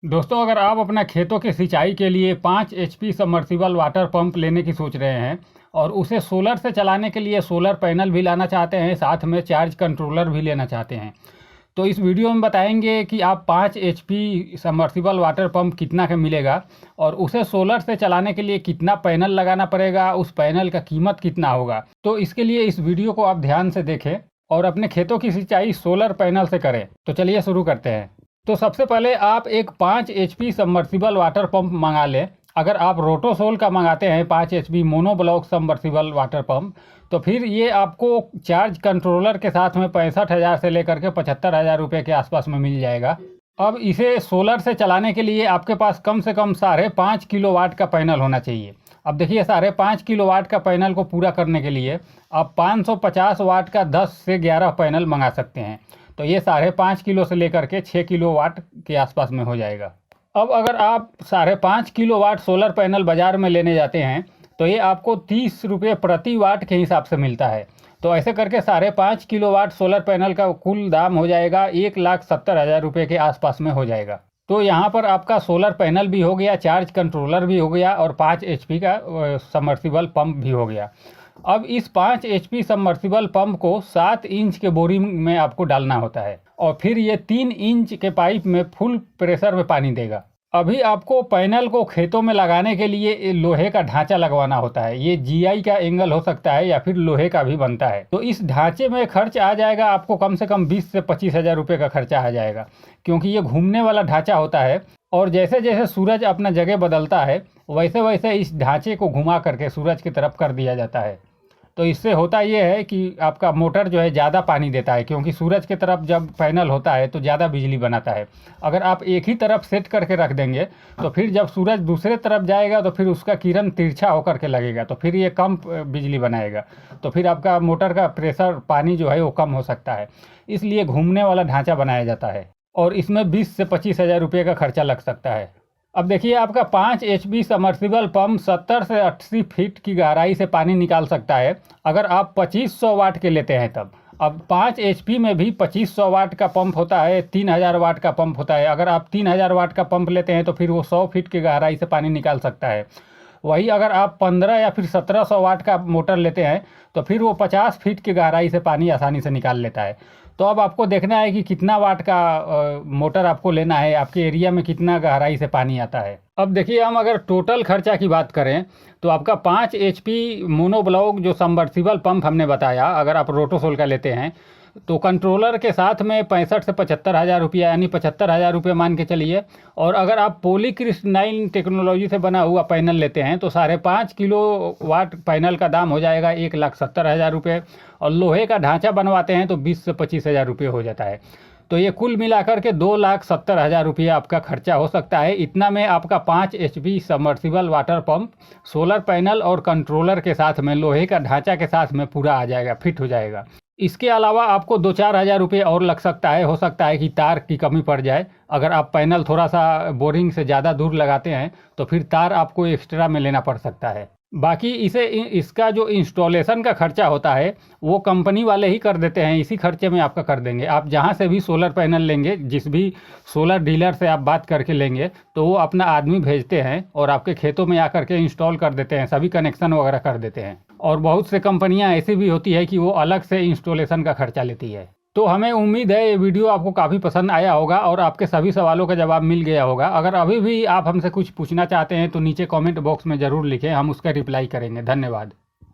दोस्तों, अगर आप अपना खेतों की सिंचाई के लिए 5 एचपी सबमर्सिबल वाटर पंप लेने की सोच रहे हैं और उसे सोलर से चलाने के लिए सोलर पैनल भी लाना चाहते हैं, साथ में चार्ज कंट्रोलर भी लेना चाहते हैं, तो इस वीडियो में बताएंगे कि आप 5 एचपी सबमर्सिबल वाटर पंप कितना का मिलेगा और उसे सोलर से चलाने के लिए कितना पैनल लगाना पड़ेगा, उस पैनल का कीमत कितना होगा। तो इसके लिए इस वीडियो को आप ध्यान से देखें और अपने खेतों की सिंचाई सोलर पैनल से करें। तो चलिए शुरू करते हैं। तो सबसे पहले आप एक 5 एचपी सबमर्सिबल वाटर पंप मंगा लें। अगर आप रोटोसोल का मंगाते हैं 5 HP monoblock submersible water pump, तो फिर ये आपको चार्ज कंट्रोलर के साथ में 65,000 से लेकर के 75,000 रुपये के आसपास में मिल जाएगा। अब इसे सोलर से चलाने के लिए आपके पास कम से कम 5.5 किलोवाट का पैनल होना चाहिए। अब देखिए, 5.5 किलोवाट का पैनल को पूरा करने के लिए आप 550 वाट का 10 से 11 पैनल मंगा सकते हैं। तो ये 5.5 किलो से लेकर के 6 किलोवाट के आसपास में हो जाएगा। अब अगर आप 5.5 किलोवाट सोलर पैनल बाज़ार में लेने जाते हैं तो ये आपको 30 रुपये प्रति वाट के हिसाब से मिलता है। तो ऐसे करके 5.5 किलोवाट सोलर पैनल का कुल दाम हो जाएगा 1,70,000 रुपये के आसपास में हो जाएगा। तो यहाँ पर आपका सोलर पैनल भी हो गया, चार्ज कंट्रोलर भी हो गया और 5 एचपी का सबमर्सिबल पंप भी हो गया। अब इस 5 एचपी सबमर्सिबल पंप को 7 इंच के बोरिंग में आपको डालना होता है और फिर ये 3 इंच के पाइप में फुल प्रेशर में पानी देगा। अभी आपको पैनल को खेतों में लगाने के लिए लोहे का ढांचा लगवाना होता है। ये जीआई का एंगल हो सकता है या फिर लोहे का भी बनता है। तो इस ढांचे में खर्च आ जाएगा आपको कम से कम 20 से 25,000 रुपये का खर्चा आ जाएगा, क्योंकि ये घूमने वाला ढांचा होता है और जैसे जैसे सूरज अपना जगह बदलता है वैसे वैसे इस ढांचे को घुमा करके सूरज की तरफ कर दिया जाता है। तो इससे होता ये है कि आपका मोटर जो है ज़्यादा पानी देता है, क्योंकि सूरज की तरफ जब पैनल होता है तो ज़्यादा बिजली बनाता है। अगर आप एक ही तरफ सेट करके रख देंगे तो फिर जब सूरज दूसरे तरफ जाएगा तो फिर उसका किरण तिरछा होकर के लगेगा, तो फिर ये कम बिजली बनाएगा, तो फिर आपका मोटर का प्रेशर पानी जो है वो कम हो सकता है। इसलिए घूमने वाला ढांचा बनाया जाता है और इसमें 20 से 25,000 रुपये का खर्चा लग सकता है। अब देखिए, आपका 5 एचपी सबमर्सिबल पंप 70 से 80 फीट की गहराई से पानी निकाल सकता है अगर आप 2500 वाट के लेते हैं तब। अब 5 एचपी में भी 2500 वाट का पंप होता है, 3000 वाट का पंप होता है। अगर आप 3000 वाट का पंप लेते हैं तो फिर वो 100 फीट की गहराई से पानी निकाल सकता है। वही अगर आप 15 या फिर 1700 वाट का मोटर लेते हैं तो फिर वो 50 फीट की गहराई से पानी आसानी से निकाल लेता है। तो अब आपको देखना है कि कितना वाट का मोटर आपको लेना है, आपके एरिया में कितना गहराई से पानी आता है। अब देखिए, हम अगर टोटल खर्चा की बात करें तो आपका 5 एचपी मोनोब्लॉक जो सबमर्सिबल पंप हमने बताया, अगर आप रोटोसोल का लेते हैं तो कंट्रोलर के साथ में 65 से 75,000 रुपया, यानी 75,000 रुपये मान के चलिए। और अगर आप पॉलीक्रिस्टलाइन टेक्नोलॉजी से बना हुआ पैनल लेते हैं तो 5.5 किलो वाट पैनल का दाम हो जाएगा 1,70,000 रुपये और लोहे का ढांचा बनवाते हैं तो 20 से 25,000 रुपये हो जाता है। तो ये कुल मिलाकर के 2,70,000 रुपये आपका खर्चा हो सकता है। इतना में आपका 5 HP submersible water pump solar panel और कंट्रोलर के साथ में लोहे का ढांचा के साथ में पूरा आ जाएगा, फिट हो जाएगा। इसके अलावा आपको 2-4 हज़ार रुपये और लग सकता है। हो सकता है कि तार की कमी पड़ जाए। अगर आप पैनल थोड़ा सा बोरिंग से ज़्यादा दूर लगाते हैं तो फिर तार आपको एक्स्ट्रा में लेना पड़ सकता है। बाकी इसका जो इंस्टॉलेशन का खर्चा होता है वो कंपनी वाले ही कर देते हैं, इसी खर्चे में आपका कर देंगे। आप जहाँ से भी सोलर पैनल लेंगे, जिस भी सोलर डीलर से आप बात करके लेंगे, तो वो अपना आदमी भेजते हैं और आपके खेतों में आकर के इंस्टॉल कर देते हैं, सभी कनेक्शन वगैरह कर देते हैं। और बहुत से कंपनियां ऐसी भी होती है कि वो अलग से इंस्टॉलेशन का खर्चा लेती है। तो हमें उम्मीद है ये वीडियो आपको काफ़ी पसंद आया होगा और आपके सभी सवालों का जवाब मिल गया होगा। अगर अभी भी आप हमसे कुछ पूछना चाहते हैं तो नीचे कमेंट बॉक्स में ज़रूर लिखें, हम उसका रिप्लाई करेंगे। धन्यवाद।